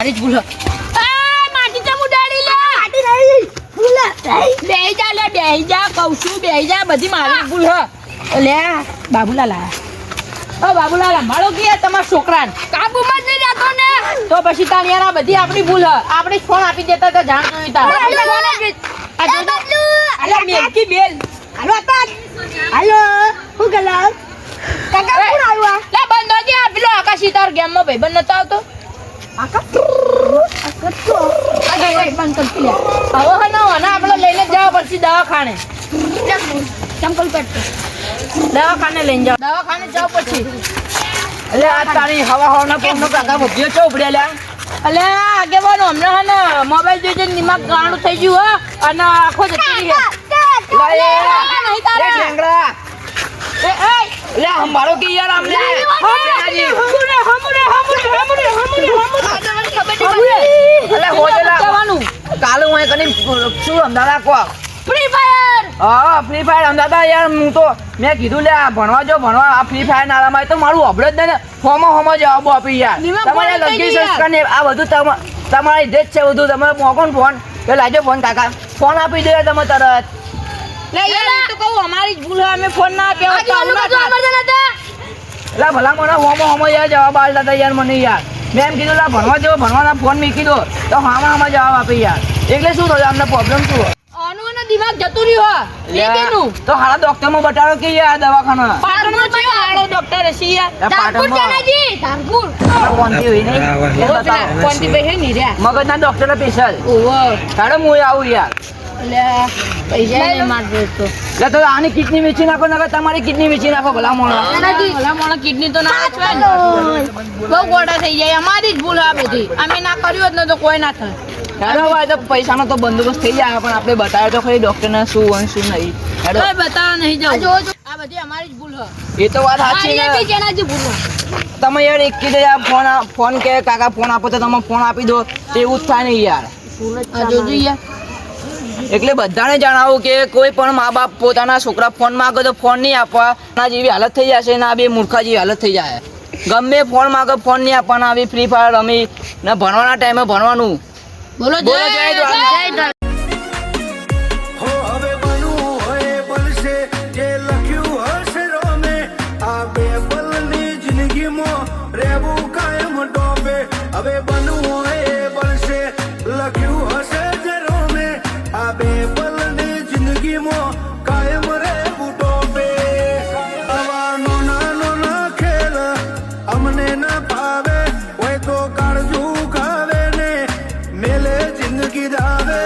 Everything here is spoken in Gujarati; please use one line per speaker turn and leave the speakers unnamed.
અરે ભૂલ આ માટી તો મુડાડી લે માટી નહીં ભૂલ બેહી જા કહું છું બેહી જા બધી મારી ભૂલ હ લે બાબુલાલ આયા ઓ બાબુલાલ મારો કે તમાર છોકરાને કાબુમાં જ નહીં જાતો ને તો પછી તાણિયારા બધી આપણી ભૂલ હ આપણે ફોન આપી દેતા તો જાણ જોઈ તા આ જો અલે મેકી બેલ હાલો આપા હાલો હું ગલા કાકા કોણ આવ્યા લે બંધો કે આ પેલો આકાશી તાર ગેમમાં ભાઈબંધ નતો આવતો દવાખાને લઈને જાવ દવાખાને જાવ પછી એટલે આ તારી હવા હવાના ફોન નો કાકા ભોગ્યો છો ઉપડે લ્યા એટલે આગેવાનો હમણાં ને મોબાઈલ જોઈ જોઈને દિમાગ ગાણું થઈ ગયું હો અને આખો જતી રહી લે હમારો કે યાર આમને કાલે હું કને શું અમદાવાદ કો ફ્રી ફાયર હા ફ્રી ફાયર અમદાવાદ યાર હું તો મેં કીધું લે ભણવા જો ભણવા આ ફ્રી ફાયર નારામાં તો મારું અબળો જ ને હોમો જવાબો આપી યાર તમારે લગી સંસ્કાર ને આ બધું તમારી દેશ છે બધું તમે મોકોન ફોન કે લાજો ફોન કાકા ફોન આપી દે તમે તરત લે યાર તો કહું અમારી જ ભૂલ અમે ફોન ના આપ્યો તો લા ભલા મને હોમો યાર જવાબ આલતા હતા યાર મને યાર મેં એમ કીધું લા ભણવા જેવો ભણવાના ફોન મૂકી દો તો હામાં જવાબ આપે યાર એટલે શું થયું અમને પ્રોબ્લેમ શું અનુનો દિમાગ જતું રહ્યો લેકેનું તો હારા ડોક્ટર માં બતાડો કે યાર દવાખાના પાટણમાં છે હારો ડોક્ટર છે યાર ધાનપુર જાનાજી ધાનપુર કોણથી હોય નહીં કોણથી બે હે ની રે મગજના ડોક્ટર સ્પેશિયલ ઓહો હાડો હું આવું યાર લે પૈસા નહીં મારજો તો લે તો આની કિડની વેચી નાખો નકર તમારી કિડની વેચી નાખો ભલા મોણા કિડની તો ના છે ને બહુ ગોડા થઈ જાય અમારી જ ભૂલ આ બધી અમે ના કર્યું જ ન તો કોઈ ના થાય હેડો ભાઈ તો પૈસાનો તો બંદોબસ્ત થઈ જાય પણ આપણે બતાવ્યો તો ખરી ડોક્ટરને શું અને શું નહીં હેડો બતાવવા નહીં જાવ આ બધી અમારી જ ભૂલ હ એ તો વાત સાચી ને જેના જ ભૂલ તમે યાર એક કીધે ફોન કે કાકા ફોન આપો તો તમે ફોન આપી દો એવું જ થાય નહીં યાર જોજો યાર એટલે બધાને જણાવું કે કોઈ પણ મા બાપ પોતાના છોકરા ફોન માંગે તો ફોન નહીં આપવા ના જેવી હાલત થઈ જશે ને આ બે મૂર્ખા જેવી હાલત થઈ જાય ગમે ફોન માંગે ફોન નહીં આપવાના આવી ફ્રી ફાયર રમી ને ભણવાના ટાઈમે ભણવાનું બોલો જય
હો હવે બનવું હોય બનશે જે લખ્યું હશે રોમે આ બે પલની જિંદગીમાં રહેવું કાયમ ટોપે હવે બનવું હોય બનશે લખ્યું હશે જે રોમે આ બે પલની જિંદગીમાં કાયમ રહેવું ટોપે આવાનો નાનો ખેલ અમને ના ભાવે હોય તો કાળજું ખાવે ને મેલે જિંદગી દાવે